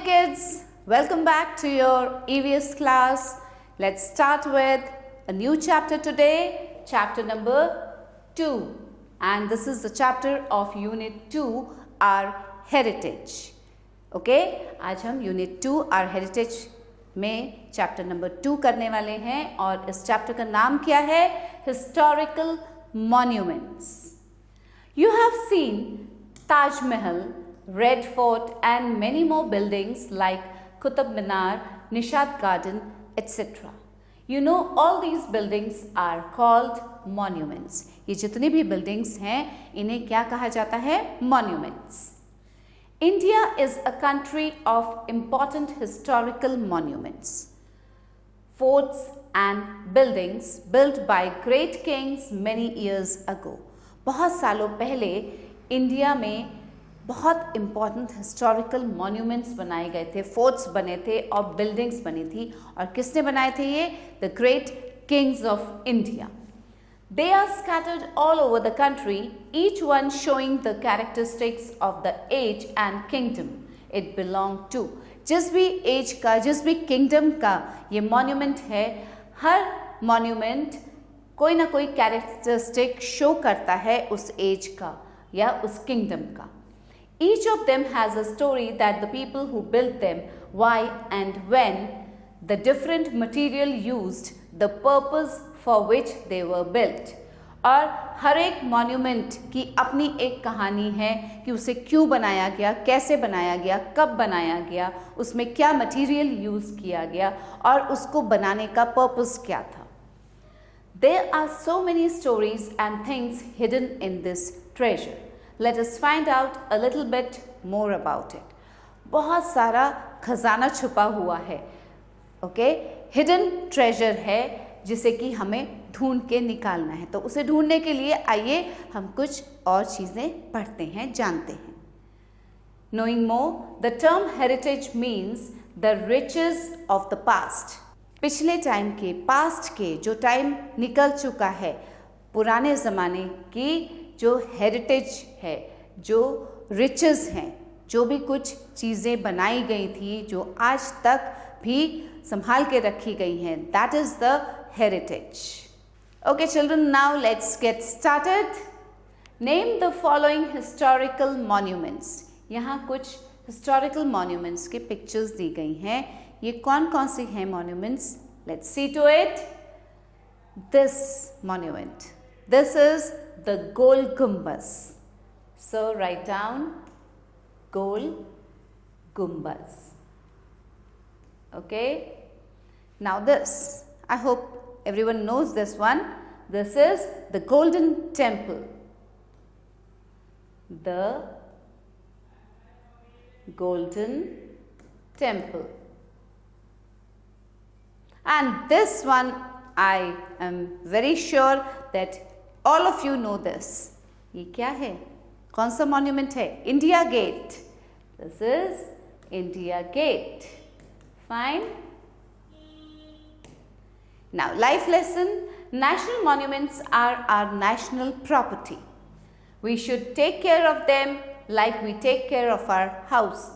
kids, welcome back to your EVS class. Let's start with a new chapter today, chapter number 2. And this is the chapter of Unit 2, our heritage. Okay, आज हम Unit 2, our heritage में chapter number 2 करने वाले हैं और इस chapter का नाम क्या है? Historical Monuments. You have seen Taj Mahal, Red Fort and many more buildings like Qutub Minar, Nishad Garden, etc. You know all these buildings are called monuments. ये जितनी भी buildings हैं इन्हें क्या कहा जाता है? Monuments. India is a country of important historical monuments. Forts and buildings built by great kings many years ago. बहुत सालों पहले इंडिया में बहुत इम्पॉर्टेंट हिस्टोरिकल मॉन्यूमेंट्स बनाए गए थे, फोर्ट्स बने थे और बिल्डिंग्स बनी थी. और किसने बनाए थे ये? The great kings of India. They are scattered all over the country, each one showing the characteristics of the age and kingdom it belong to. जिस भी एज का, जिस भी किंगडम का ये मॉन्यूमेंट है, हर मॉन्यूमेंट कोई ना कोई कैरेक्टरिस्टिक शो करता है उस एज का या उस किंगडम का. Each of them has a story that the people who built them, why and when, the different material used, the purpose for which they were built. और हर एक मॉन्यूमेंट की अपनी एक कहानी है कि उसे क्यों बनाया गया, कैसे बनाया गया, कब बनाया गया, उसमें क्या मटेरियल यूज़ किया गया और उसको बनाने का पर्पस क्या था. There are so many stories and things hidden in this treasure. Let us find out a little bit more about it. बहुत सारा खजाना छुपा हुआ है. ओके, हिडन ट्रेजर है जिसे कि हमें ढूंढ के निकालना है. तो उसे ढूंढने के लिए आइए हम कुछ और चीज़ें पढ़ते हैं, जानते हैं. Knowing more, the term heritage means the riches of the past. पिछले टाइम के, पास्ट के, जो टाइम निकल चुका है, पुराने ज़माने की जो हेरिटेज है, जो रिचेस हैं, जो भी कुछ चीज़ें बनाई गई थी जो आज तक भी संभाल के रखी गई हैं, that is the heritage. Okay children, now let's get started. Name the following historical monuments. यहाँ कुछ हिस्टोरिकल मॉन्यूमेंट्स के पिक्चर्स दी गई हैं. ये कौन कौन सी हैं monuments? Let's see to it. This monument, this is the Gol Gumbaz. So write down Gol Gumbaz. Okay. Now this, I hope everyone knows this one. This is the Golden Temple. The Golden Temple. And this one, I am very sure that all of you know this. ये क्या है? कौन सा मॉन्यूमेंट है? India Gate. This is India Gate. Fine. Now life lesson. National monuments are our national property. We should take care of them like we take care of our house.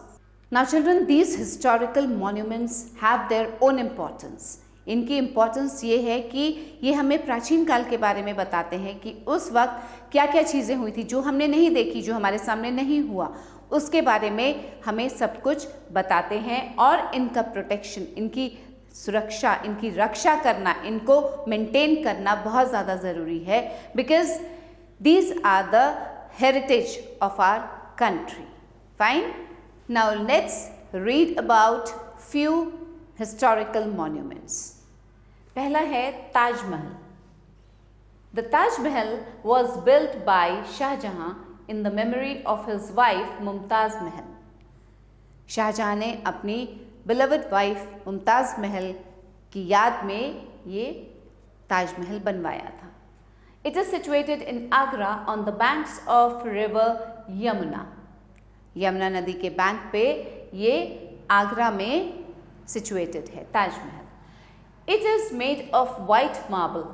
Now children, these historical monuments have their own importance. इनकी importance ये है कि ये हमें प्राचीन काल के बारे में बताते हैं कि उस वक्त क्या क्या चीज़ें हुई थी जो हमने नहीं देखी, जो हमारे सामने नहीं हुआ, उसके बारे में हमें सब कुछ बताते हैं. और इनका प्रोटेक्शन, इनकी सुरक्षा, इनकी रक्षा करना, इनको मेंटेन करना बहुत ज़्यादा ज़रूरी है. Because these are the heritage of our country. Fine. Now let's read about few historical monuments. पहला है Taj Mahal. The Taj Mahal was built by Shah Jahan in the memory of his wife Mumtaz Mahal. Shahjahan ने अपनी beloved wife Mumtaz महल की याद में ये ताजमहल बनवाया था. It is situated in Agra on the banks of river Yamuna. Yamuna नदी के बैंक पे ये आगरा में situated है Taj Mahal. It is made of white marble.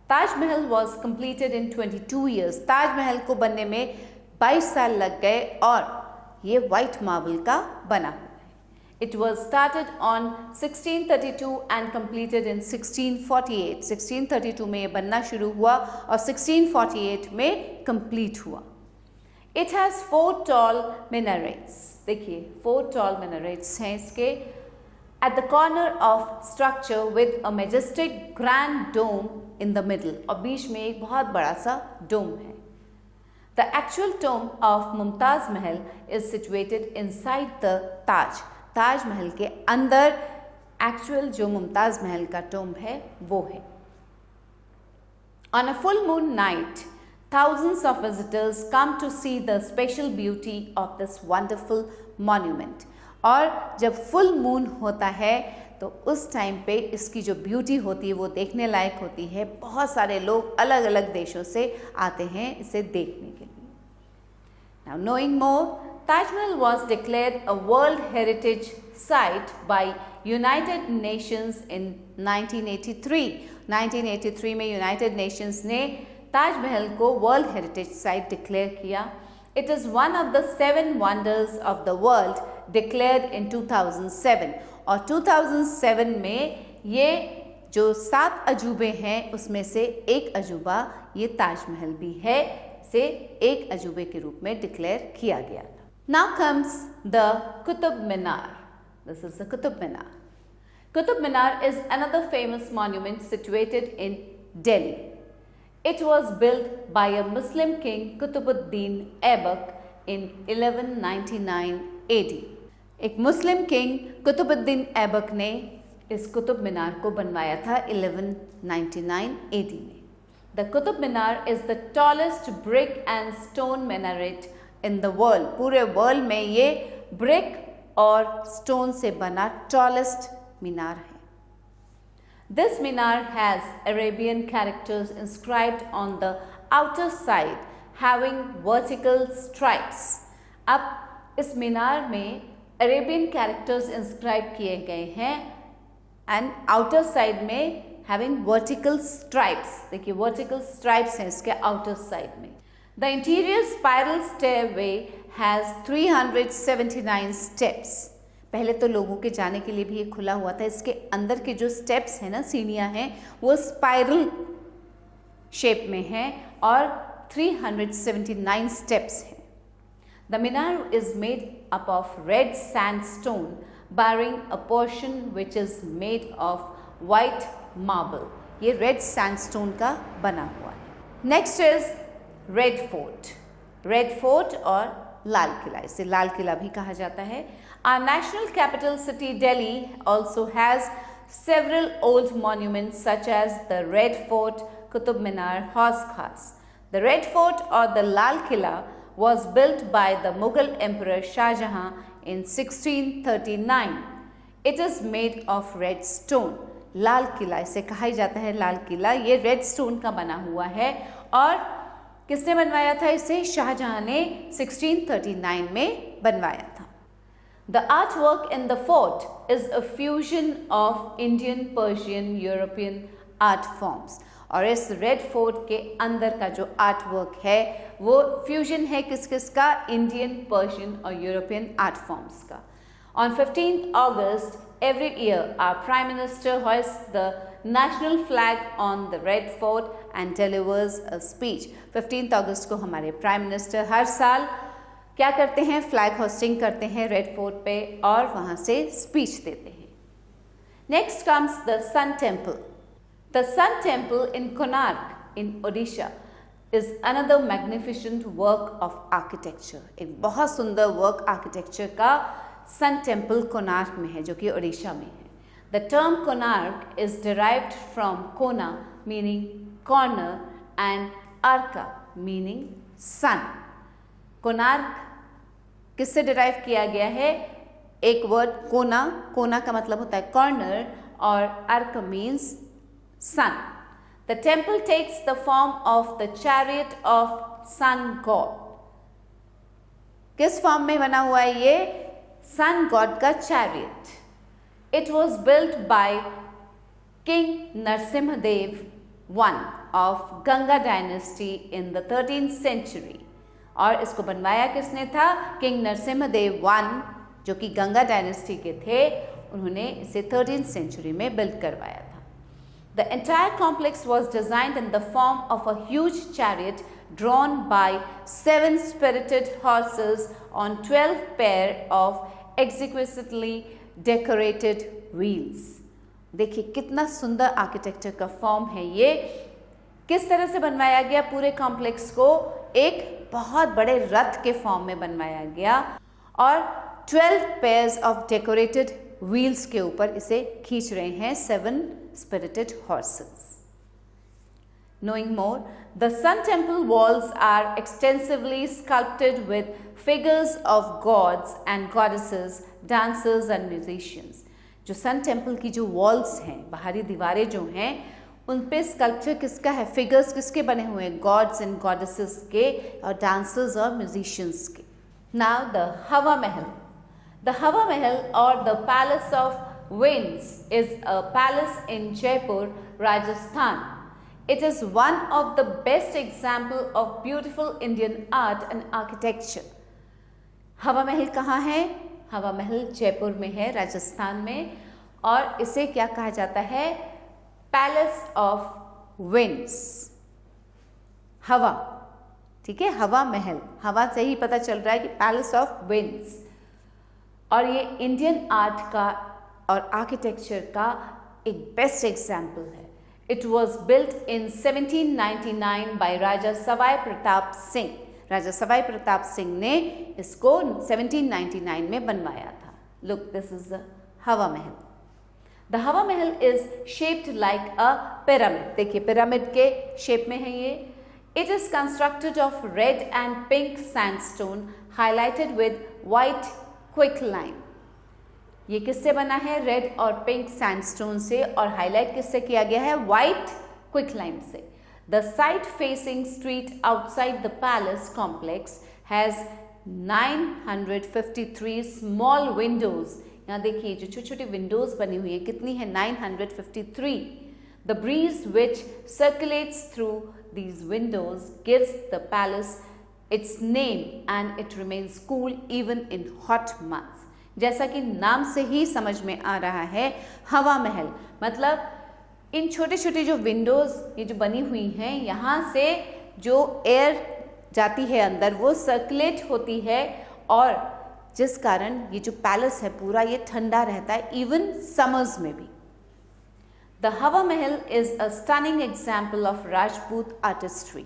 Taj Mahal was completed in 22 years. Taj Mahal को बनने में 22 साल लग गए और ये white marble का बना हुआ है. It was started on 1632 and completed in 1648. 1632 में ये बनना शुरू हुआ और 1648 में complete हुआ. It has 4 tall minarets. देखिए 4 tall minarets हैं इसके. At the corner of structure with a majestic grand dome in the middle. और बीच में एक बहुत बड़ा सा dome है. The actual tomb of Mumtaz Mahal is situated inside the Taj. Taj Mahal के अंदर एक्चुअल जो मुमताज महल का टोम्ब है वो है. On a full moon night, thousands of visitors come to see the special beauty of this wonderful monument. और जब full moon होता है तो उस टाइम पे इसकी जो ब्यूटी होती है वो देखने लायक होती है. बहुत सारे लोग अलग अलग देशों से आते हैं इसे देखने के लिए. Now knowing more, Taj Mahal was declared a World Heritage Site by United Nations in 1983. 1983 में United Nations ने ताज महल को World Heritage Site declare किया. It is one of the 7 wonders of the world declared in 2007. और 2007 में ये जो 7 अजूबे हैं उसमें से एक अजूबा ये ताज महल भी है, से एक अजूबे के रूप में डिक्लेयर किया गया था. Now comes the Qutub Minar. This is the Qutub Minar. Qutub Minar is another famous monument situated in Delhi. It was built by a Muslim king Qutubuddin Aibak in 1199 AD. एक मुस्लिम king Qutubuddin Aibak ने इस कुतुब मीनार को बनवाया था 1199 AD में. The Qutub Minar is the tallest brick and stone minaret in the world. पूरे world में ये brick और stone से बना tallest मीनार है. This minar has Arabian characters inscribed on the outer side, having vertical stripes. अब इस मीनार में Arabian characters inscribe किए गए हैं and outer side में having vertical stripes. देखिए vertical stripes हैं इसके outer side में. The interior spiral stairway has 379 steps. पहले तो लोगों के जाने के लिए भी ये खुला हुआ था. इसके अंदर के जो steps हैं ना, सीढ़ियाँ हैं, वो spiral shape में हैं और 379 steps हैं. The minar is made up of red sandstone, barring a portion which is made of white marble. ये red sandstone का बना हुआ है. Next is Red Fort. Red Fort और लाल किला, इसे लाल किला भी कहा जाता है. Our national capital city Delhi also has several old monuments such as the Red Fort, Qutub Minar, Hauz Khas. The Red Fort or the Lal Killa was built by the Mughal Emperor Shah Jahan in 1639. It is made of red stone. Lal Qila इसे कहा ही जाता है लाल किला. ये red stone का बना हुआ है और किसने बनवाया था इसे? शाहजहां ने 1639 में बनवाया था. The artwork in the fort is a fusion of Indian, Persian, European art forms. और इस रेड फोर्ट के अंदर का जो आर्ट वर्क है वो फ्यूजन है किस किस का? इंडियन, पर्शियन और यूरोपियन आर्ट फॉर्म्स का. On 15th August every year, our Prime Minister hoists the national flag on the Red Fort and delivers a speech. 15th August को हमारे Prime Minister हर साल क्या करते हैं? फ्लैग होस्टिंग करते हैं रेड फोर्ट पे और वहाँ से स्पीच देते हैं. Next comes the Sun Temple. The Sun Temple in Konark in Odisha is another magnificent work of architecture. एक बहुत सुंदर वर्क आर्किटेक्चर का सन टेम्पल कोणार्क में है जो कि ओडिशा में है. The term Konark is derived from Kona meaning corner and Arka meaning sun. Konark किससे डिराइव किया गया है? एक वर्ड कोना, कोना का मतलब होता है कॉर्नर और अर्क means sun. The temple takes the form of the chariot of sun god. किस फॉर्म में बना हुआ है ये? सन गॉड का chariot. It was built by king Narasimhadeva I of Ganga dynasty in the 13th century. और इसको बनवाया किसने था? किंग नरसिम्हदेव I जो कि गंगा डायनेस्टी के थे, उन्होंने इसे 13th सेंचुरी में बिल्ड करवाया था। The entire complex was designed in the form of a huge chariot drawn by 7 spirited horses on 12 pair of exquisitely decorated wheels। देखिए कितना सुंदर आर्किटेक्चर का फॉर्म है ये। किस तरह से बनवाया गया? पूरे कॉम्प्लेक्स को एक बहुत बड़े रथ के फॉर्म में बनवाया गया और 12 पेयर्स ऑफ डेकोरेटेड व्हील्स के ऊपर इसे खींच रहे हैं 7 spirited horses। Knowing more, the Sun Temple walls are extensively sculpted with figures of gods and goddesses, dancers and musicians। जो सन टेम्पल की जो वॉल्स हैं, बाहरी दीवारें जो हैं, उन पे स्कल्पचर किसका है? फिगर्स किसके बने हुए हैं? गॉड्स एंड गॉडेसेस के और डांसर्स और म्यूजिशियंस के। Now the Hawa Mahal. The Hawa महल और the palace of winds is a palace in Jaipur, Rajasthan. It is one of the best example of beautiful Indian art and architecture। हवा महल कहाँ है? हवा महल जयपुर में है, राजस्थान में, और इसे क्या कहा जाता है? Palace of winds. हवा, ठीक है, हवा महल, हवा से ही पता चल रहा है कि पैलेस ऑफ विंड्स। और ये इंडियन आर्ट का और आर्किटेक्चर का एक बेस्ट एग्जाम्पल है। It was built in 1799 by राजा सवाई प्रताप सिंह। राजा सवाई प्रताप सिंह ने इसको 1799 में बनवाया था। Look, this is the हवा महल। The हवा महल is shaped like a pyramid। देखिए पिरामिड के शेप में है ये। It is constructed of red and pink sandstone highlighted with white quicklime। ये किससे बना है? रेड और पिंक सैंडस्टोन से, और हाईलाइट किससे किया गया है? व्हाइट क्विकलाइम से। The side facing street outside the palace complex has 953 small Windows. यहाँ देखिए जो छोटी छोटी विंडोज बनी हुई है, कितनी है? 953। The breeze which circulates through these Windows gives the palace it's name and it remains cool even in hot months. जैसा कि नाम से ही समझ में आ रहा है, हवा महल मतलब इन छोटे छोटे जो विंडोज़ ये जो बनी हुई हैं, यहाँ से जो एयर जाती है अंदर वो सर्कुलेट होती है, और जिस कारण ये जो पैलेस है पूरा ये ठंडा रहता है इवन समर्स में भी। The Hawa Mahal is a stunning example of Rajput artistry.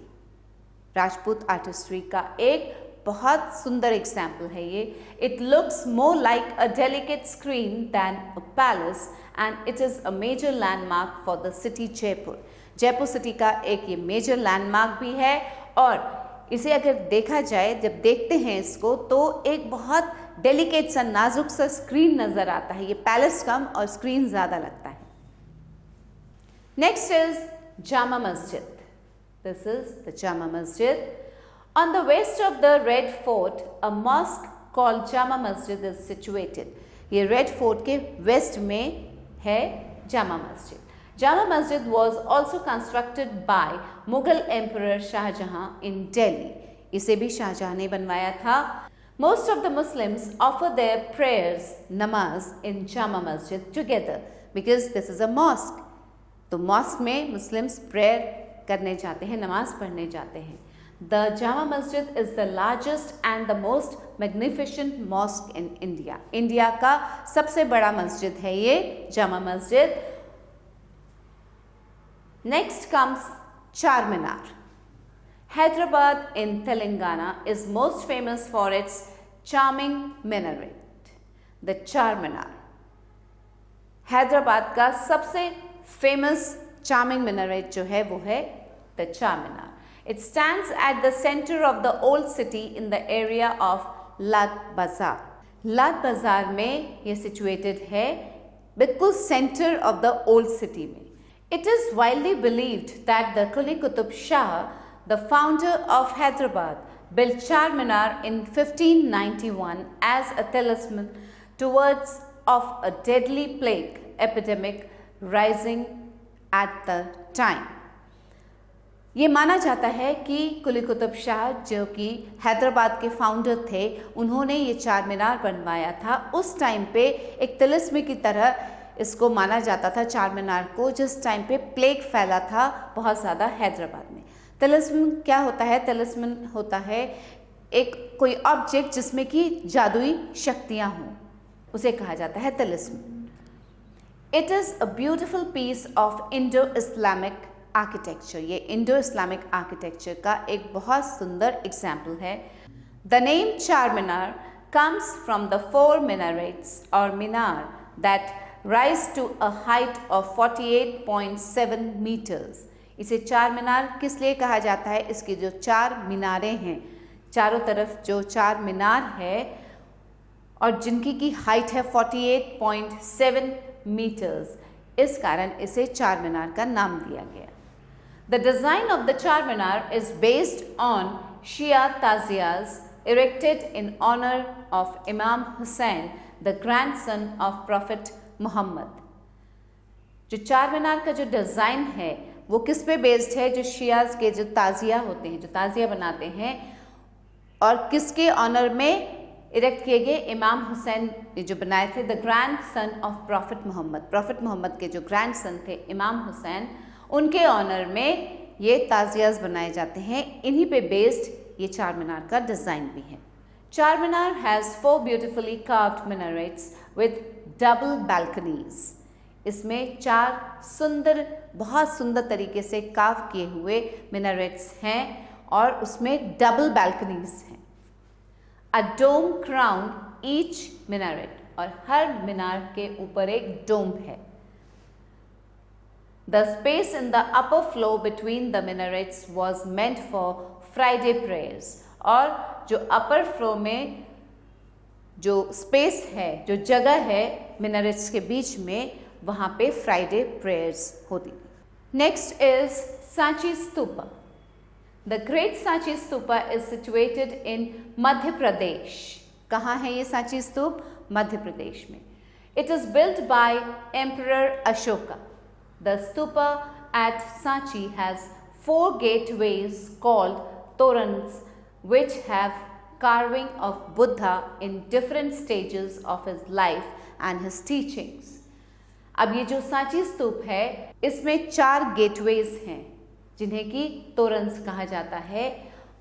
Rajput artistry का एक बहुत सुंदर एग्जाम्पल है ये। It looks more like a delicate screen than a palace and it is a major landmark for the city Jaipur. Jaipur city का एक ये मेजर लैंडमार्क भी है, और इसे अगर देखा जाए, जब देखते हैं इसको, तो एक बहुत डेलिकेट सा नाजुक सा स्क्रीन नज़र आता है। ये पैलेस कम और स्क्रीन ज़्यादा लगता है। Next is Jama Masjid. This is the Jama Masjid. On the west of the Red Fort, a mosque called Jama Masjid is situated। ये Red Fort के west में है Jama Masjid. Jama Masjid was also constructed by Mughal Emperor Shahjahan in Delhi। इसे भी शाहजहां ने बनवाया था। Most of the Muslims offer their prayers, namaz in Jama Masjid together because this is a mosque। तो mosque में मुस्लिम्स prayer करने जाते हैं, नमाज पढ़ने जाते हैं। The Jama Masjid is the largest and the most magnificent mosque in India। India का सबसे बड़ा मस्जिद है ये Jama Masjid. Next comes Charminar। Hyderabad in Telangana is most famous for its charming minaret, the Charminar। Hyderabad का सबसे famous charming minaret जो है वो है the Charminar। It stands at the center of the old city in the area of Lad Bazaar। Lad Bazaar में ये situated है बिल्कुल center of the old city में। It is widely believed that the Quli Qutub Shah, the founder of Hyderabad, built Charminar in 1591 as a talisman towards of a deadly plague epidemic rising at the time। ये माना जाता है कि कुली कुतुब शाह जो कि हैदराबाद के founder थे, उन्होंने ये चार मीनार बनवाया था। उस टाइम पे एक तिलिस्म की तरह इसको माना जाता था चार मीनार को, जिस टाइम पे प्लेग फैला था बहुत ज़्यादा हैदराबाद में। तिलिस्म क्या होता है? तिलिस्म होता है एक कोई ऑब्जेक्ट जिसमें कि जादुई शक्तियाँ हों, उसे कहा जाता है तिलिस्म। It is a beautiful piece of Indo Islamic architecture. ये इंडो इस्लामिक आर्किटेक्चर का एक बहुत सुंदर एग्जाम्पल है। द नेम चार मीनार comes from the four minarets or minar that rise to a height of 48.7 meters. इसे चार मीनार किस लिए कहा जाता है? इसकी जो चार मीनारें हैं, चारों तरफ जो चार मीनार है और जिनकी की हाइट है 48.7 मीटर्स, इस कारण इसे चार मीनार का नाम दिया गया। The design of the Char Minar is based on Shia taziyas erected in honor of Imam Hussain, the grandson of Prophet Muhammad. जो चार मीनार का जो डिज़ाइन है वो किस पे बेस्ड है? जो शियाज के जो ताज़िया होते हैं, जो ताज़िया बनाते हैं, और किसके ऑनर में इरेक्ट किए गए? इमाम हुसैन ने जो बनाए थे, the grandson of prophet Muhammad. Prophet Muhammad के जो ग्रैंड सन थे इमाम हुसैन, उनके ऑनर में ये ताज़ियाज़ बनाए जाते हैं। इन्हीं पे बेस्ड ये चार मीनार का डिज़ाइन भी है। Charminar has 4 beautifully carved minarets with double balconies. इसमें चार सुंदर, बहुत सुंदर तरीके से कार्व किए हुए मिनारेट्स हैं और उसमें डबल बैल्कनीज हैं। अ डोम क्राउन ईच मिनारेट, और हर मीनार के ऊपर एक डोम है। The space in the upper floor between the minarets was meant for Friday prayers. और जो अपर फ्लोर में जो स्पेस है, जो जगह है मिनारेट्स के बीच में, वहाँ पे फ्राइडे प्रेयर्स होती। Next is Sanchi stupa. The great Sanchi stupa is situated in Madhya Pradesh. कहाँ है ये सांची स्तूप? मध्य प्रदेश में। It is built by emperor Ashoka. The stupa at Sanchi has 4 gateways called torans, which have carving of Buddha in different stages of his life and his teachings. अब ये जो सांची स्तूप है, इसमें 4 gateways हैं जिन्हें कि तोरन्स कहा जाता है,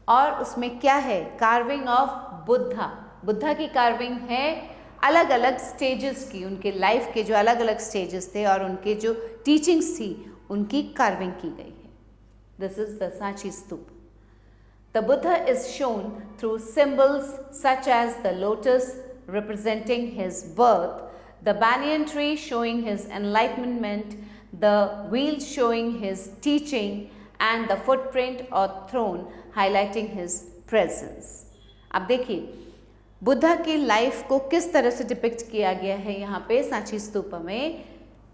और उसमें क्या है? Carving of Buddha. बुद्धा की कार्विंग है अलग अलग स्टेजेस की, उनके लाइफ के जो अलग अलग स्टेजेस थे और उनके जो टीचिंग्स थी उनकी कार्विंग की गई है। This is the Sanchi Stupa. The Buddha is shown through symbols such as the lotus representing his birth, the banyan tree showing his enlightenment, the wheel showing his teaching, and the footprint or throne highlighting his presence. अब देखिए बुद्धा की life को किस तरह से depict किया गया है यहाँ पे सांची स्तूप में।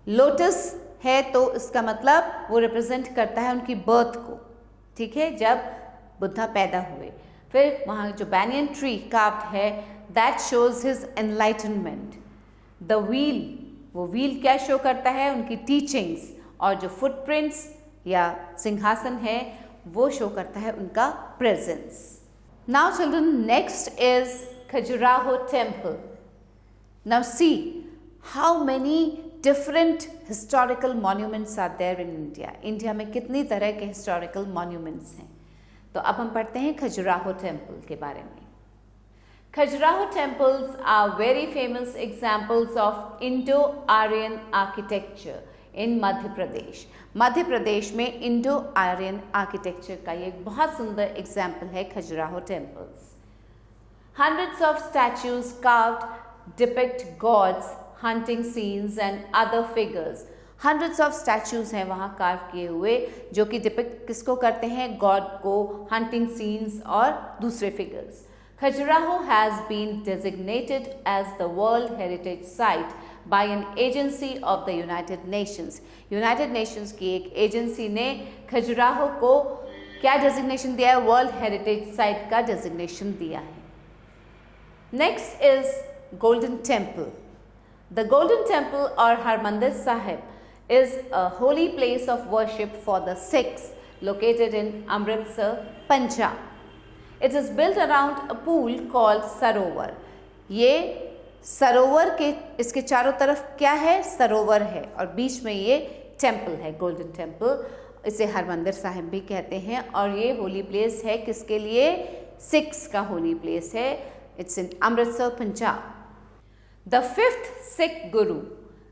लोटस है तो इसका मतलब वो रिप्रेजेंट करता है उनकी बर्थ को, ठीक है, जब बुद्धा पैदा हुए। फिर वहाँ जो बैनियन ट्री कार्व्ड है, that shows his enlightenment. The wheel, वो व्हील क्या शो करता है? उनकी टीचिंग्स। और जो फुटप्रिंट्स या सिंहासन है वो शो करता है उनका presence. Now children, next is Khajuraho temple. Now see how many different historical monuments are there in India. India में कितनी तरह के historical monuments हैं। तो अब हम पढ़ते हैं खजुराहो टेम्पल के बारे में। Khajuraho temples are very famous examples of Indo-Aryan architecture in Madhya Pradesh. मध्य प्रदेश में Indo-Aryan architecture का ये बहुत सुंदर example है Khajuraho temples. Hundreds of statues carved depict gods, hunting scenes and other figures. Hundreds of statues हैं वहाँ कार्व किए हुए जो कि डिपिक्ट किसको करते हैं? गॉड को, हंटिंग सीन्स और दूसरे figures. Khajuraho has been designated as the World Heritage Site by an agency of the United Nations. United Nations की एक एजेंसी ने खजुराहो को क्या डेजिग्नेशन दिया है? वर्ल्ड हेरिटेज साइट का डेजिग्नेशन दिया है। Next is Golden Temple. The Golden Temple or Harmandir Sahib is a holy place of worship for the Sikhs located in Amritsar, Punjab. It is built around a pool called Sarovar. ये सरोवर के इसके चारों तरफ क्या है? सरोवर है और बीच में ये टेम्पल है, गोल्डन टेम्पल. इसे हरमंदिर साहिब भी कहते हैं और ये होली प्लेस है किसके लिए? सिख्स का होली प्लेस है. It's in Amritsar, Punjab. The fifth Sikh Guru,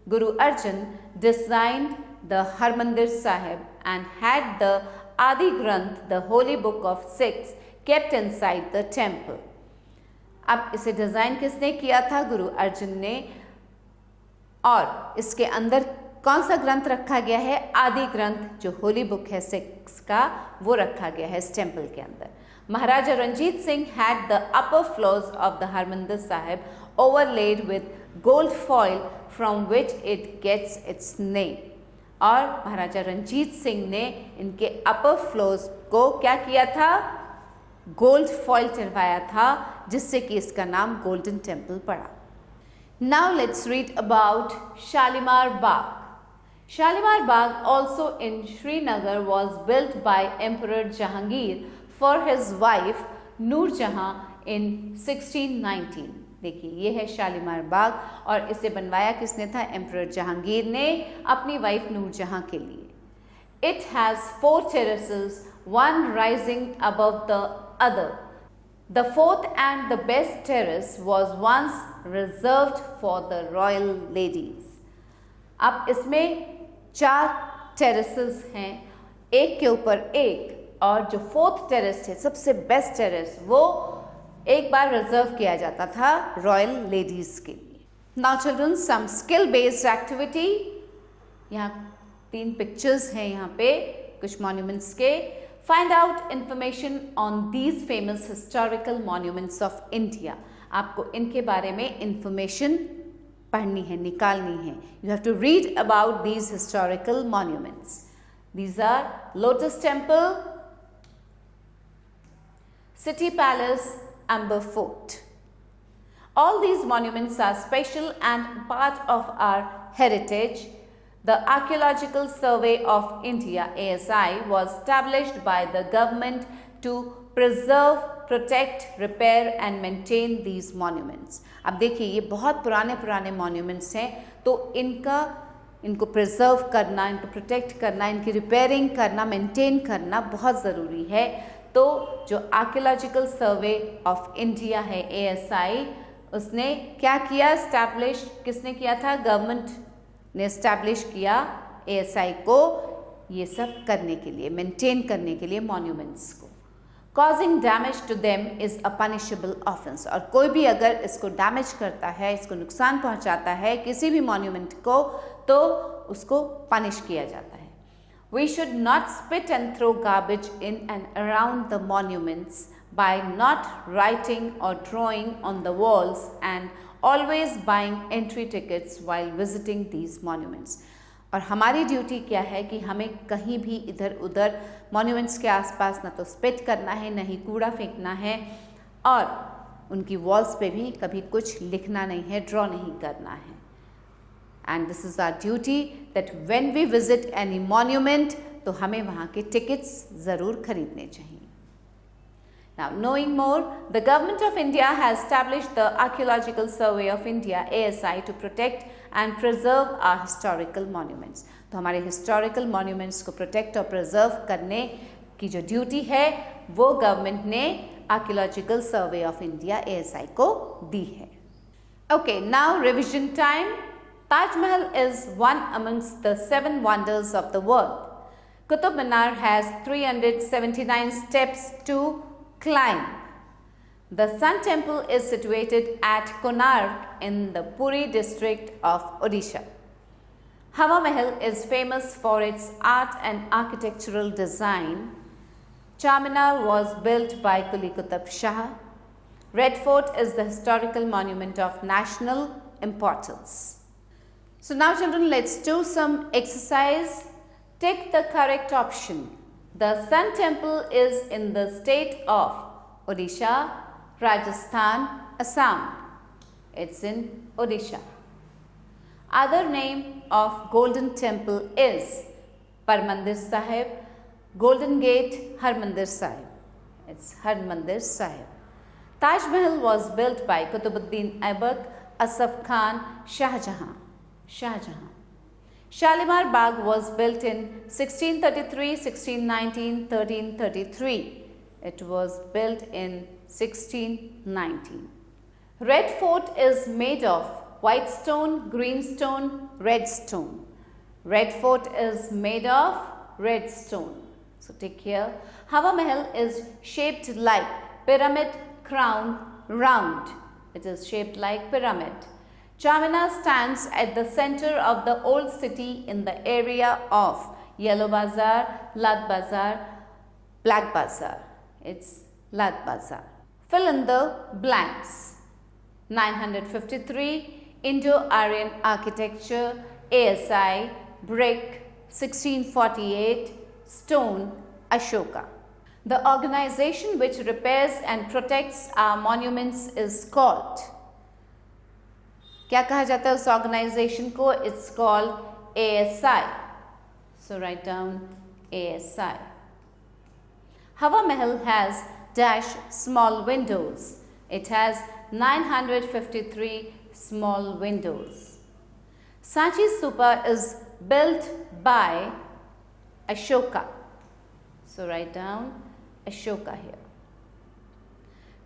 Guru Arjan, designed the Harmandir Sahib and had the Adi Granth, the holy book of Sikhs, kept inside the temple. अब इसे डिज़ाइन किसने किया था? गुरु अर्जुन ने. और इसके अंदर कौन सा ग्रंथ रखा गया है? आदि ग्रंथ, जो होली बुक है सिख्स का, वो रखा गया है इस टेम्पल के अंदर. महाराजा Ranjit Singh had the upper floors of the Harmandir Sahib overlaid with gold foil from which it gets its name. और महाराजा रंजीत सिंह ने इनके अपर फ्लोर्स को क्या किया था? गोल्ड फॉइल चढ़वाया था, जिससे कि इसका नाम गोल्डन टेम्पल पड़ा. Now let's read about Shalimar Bagh. Shalimar Bagh, also in Srinagar, was built by Emperor Jahangir for his wife Noor Jahan in 1619. देखिए ये है शालीमार बाग और इसे बनवाया किसने था? एम्परर जहांगीर ने अपनी वाइफ नूर जहां के लिए. It has 4 terraces, one rising above the other. The fourth and the best terrace was once reserved for the royal ladies. अब इसमें 4 terraces हैं, एक के ऊपर एक, और जो 4th terrace है, सबसे बेस्ट टेरेस, वो एक बार रिजर्व किया जाता था रॉयल लेडीज के लिए. Now children, some skill based activity. यहाँ 3 पिक्चर्स हैं यहाँ पे कुछ मॉन्यूमेंट्स के. Find out information on these famous historical monuments of India. आपको इनके बारे में इंफॉर्मेशन पढ़नी है, निकालनी है. You have to read about these historical monuments. These are lotus temple, city palace, Amber Fort. All these monuments are special and part of our heritage. The Archaeological Survey of India (ASI) was established by the government to preserve, protect, repair and maintain these monuments. अब देखिए ये बहुत पुराने monuments हैं, तो इनको preserve करना, इनको प्रोटेक्ट करना, इनकी रिपेयरिंग करना, मेंटेन करना बहुत ज़रूरी है. तो जो आर्कियोलॉजिकल सर्वे ऑफ इंडिया है ASI, उसने क्या किया? एस्टैब्लिश किसने किया था? गवर्नमेंट ने एस्टैब्लिश किया ASI को ये सब करने के लिए, मेंटेन करने के लिए मॉन्यूमेंट्स को. Causing damage to them is a punishable offence. और कोई भी अगर इसको डैमेज करता है, इसको नुकसान पहुंचाता है किसी भी मॉन्यूमेंट को, तो उसको पनिश किया जाता है. We should not spit and throw garbage in and around the monuments by not writing or drawing on the walls and always buying entry tickets while visiting these monuments. और हमारी duty क्या है कि हमें कहीं भी इधर उधर मॉन्यूमेंट्स के आसपास ना तो स्पिट करना है, ना ही कूड़ा फेंकना है, और उनकी वॉल्स पे भी कभी कुछ लिखना नहीं है, ड्रॉ नहीं करना है. And this is our duty that when we visit any monument, तो हमें वहाँ के tickets ज़रूर खरीदने चाहिए. Now, knowing more, the Government of India has established the Archaeological Survey of India (ASI) to protect and preserve our historical monuments. तो हमारे historical monuments को protect और preserve करने की जो duty है, वो government ने Archaeological Survey of India (ASI) को दी है. Okay, now revision time. Taj Mahal is one amongst the 7 wonders of the world. Qutub Minar has 379 steps to climb. The Sun Temple is situated at Konark in the Puri district of Odisha. Hawa Mahal is famous for its art and architectural design. Charminar was built by Quli Qutub Shah. Red Fort is the historical monument of national importance. So now children, let's do some exercise. Tick the correct option. The Sun Temple is in the state of Odisha, Rajasthan, Assam. It's in Odisha. Other name of Golden Temple is Parmandir Sahib, Golden Gate, Harmandir Sahib. It's Harmandir Sahib. Taj Mahal was built by Qutbuddin Aibak, Asaf Khan, Shah Jahan. Shalimar Bagh was built in 1633, 1619, 1333. It was built in 1619. Red Fort is made of white stone, green stone, red stone. Red Fort is made of red stone. So take care. Hawa Mahal is shaped like pyramid, crown, round. It is shaped like pyramid. Charminar stands at the center of the old city in the area of Yellow Bazaar, Lad Bazaar, Black Bazaar. It's Lad Bazaar. Fill in the blanks. 953, Indo-Aryan architecture, ASI, brick, 1648, stone, Ashoka. The organization which repairs and protects our monuments is called. क्या कहा जाता है उस organization को? It's called ASI. So write down ASI. Hawa Mahal has dash small windows. It has 953 small windows. Sanchi Stupa is built by Ashoka. So write down Ashoka here.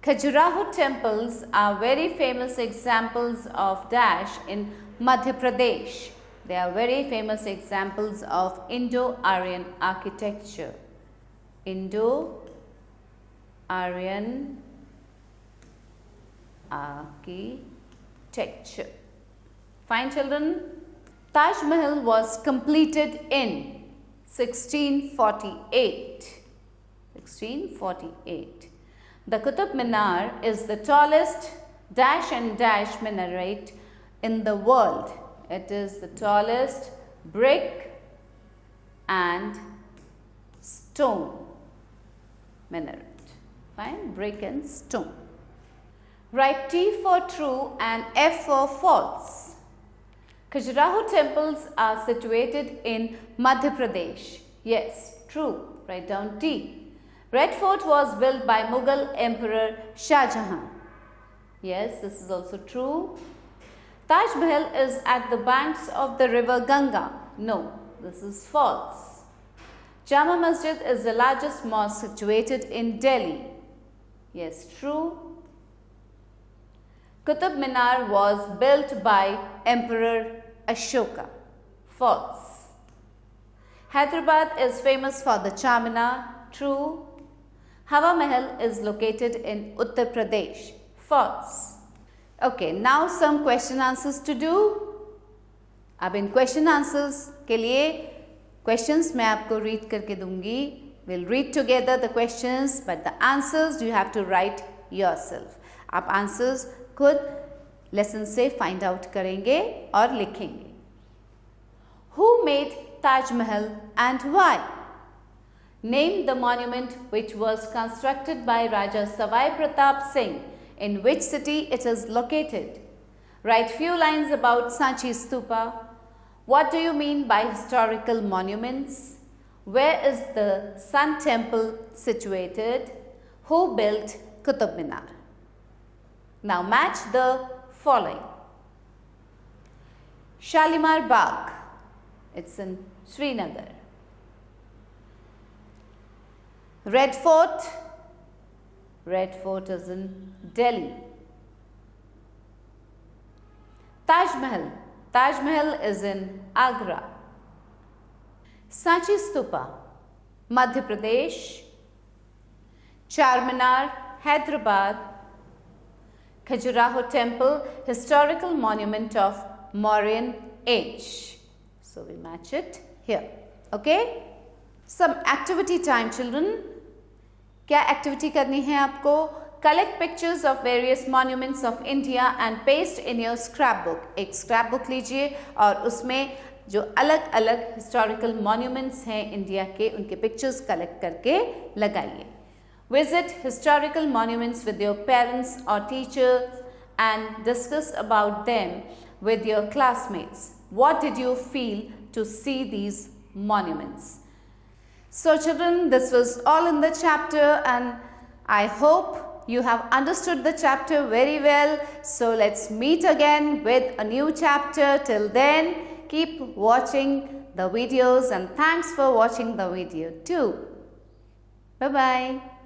Khajuraho temples are very famous examples of dash in Madhya Pradesh. They are very famous examples of Indo-Aryan architecture. Indo-Aryan architecture. Fine, children. Taj Mahal was completed in 1648. 1648. The Qutub Minar is the tallest dash and dash minaret in the world. It is the tallest brick and stone minaret. Fine, brick and stone. Write T for true and F for false. Khajuraho temples are situated in Madhya Pradesh. Yes, true. Write down T. Red Fort was built by Mughal Emperor Shah Jahan. Yes, this is also true. Taj Mahal is at the banks of the river Ganga. No, this is false. Jama Masjid is the largest mosque situated in Delhi. Yes, true. Qutub Minar was built by Emperor Ashoka. False. Hyderabad is famous for the Charminar. True. Hawa Mahal is located in Uttar Pradesh. False. Okay, now some question answers to do. अब इन question answers के लिए questions मैं आपको read करके दूंगी. We'll read together the questions, but the answers you have to write yourself. आप answers खुद lesson से find out करेंगे और लिखेंगे. Who made Taj Mahal and why? Name the monument which was constructed by Raja Savai Pratap Singh. In which city it is located? Write few lines about Sanchi Stupa. What do you mean by historical monuments? Where is the Sun Temple situated? Who built Qutub Minar? Now match the following. Shalimar Bagh. It's in Srinagar. Red Fort. Red Fort is in Delhi. Taj Mahal. Taj Mahal is in Agra. Sanchi Stupa, Madhya Pradesh. Charminar, Hyderabad. Khajuraho Temple, historical monument of Mauryan age. So we match it here. Okay? Some activity time, children. क्या activity करनी है आपको? Collect pictures of various monuments of India and paste in your scrap book. एक scrap book लीजिए और उसमें जो अलग अलग हिस्टोरिकल मॉन्यूमेंट्स हैं इंडिया के, उनके पिक्चर्स कलेक्ट करके लगाइए. Visit historical monuments with your parents और teachers and discuss about them with your classmates. What did you feel to see these monuments? So children, this was all in the chapter and I hope you have understood the chapter very well. So let's meet again with a new chapter. Till then, keep watching the videos and thanks for watching the video too. Bye-bye.